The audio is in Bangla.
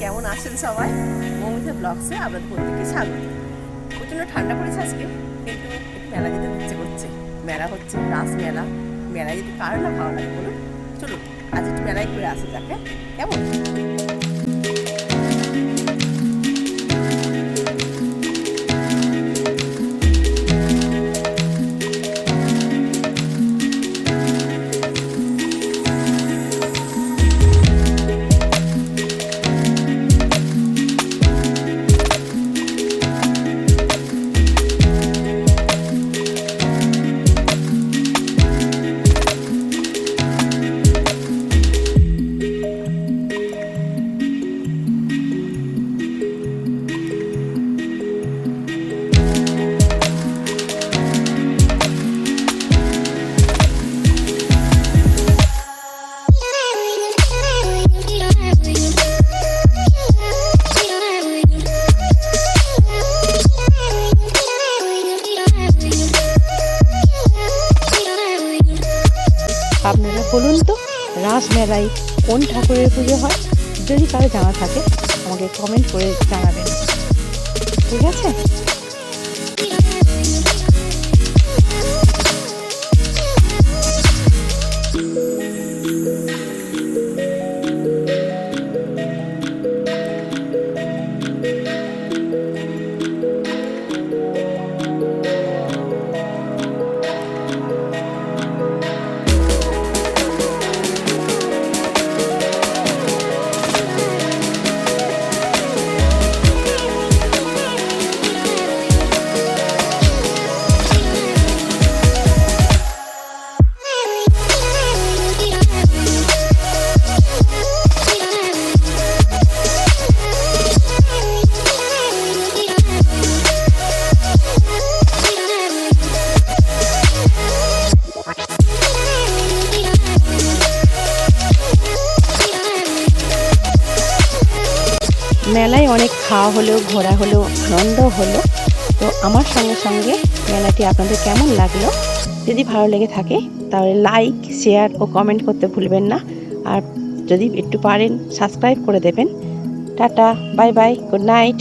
কেমন আছেন সবাই? মৌমিতা ব্লগসে আপনাদের প্রত্যেককে স্বাগত। প্রচণ্ড ঠান্ডা পড়েছে আজকে, কিন্তু একটু মেলা যেতে ইচ্ছে করছে। মেলা হচ্ছে রাস মেলা। মেলায় যদি কার না ভালো লাগে বলুন, চলুন আজ একটু মেলায় ঘুরে আসা যাকে, কেমন? আপনারা বলুন তো, রাস মেলায় কোন ঠাকুরের পুজো হয়? যদি কারো জানা থাকে আমাকে কমেন্ট করে জানাবেন, ঠিক আছে? মেলায় অনেক খাওয়া হলো, ঘোরা হলো, আনন্দ হলো। তো আমার সঙ্গে সঙ্গে মেলাটি আপনাদের কেমন লাগলো? যদি ভালো লেগে থাকে তাহলে লাইক, শেয়ার ও কমেন্ট করতে ভুলবেন না। আর যদি একটু পারেন সাবস্ক্রাইব করে দেবেন। Tata, bye bye, good night.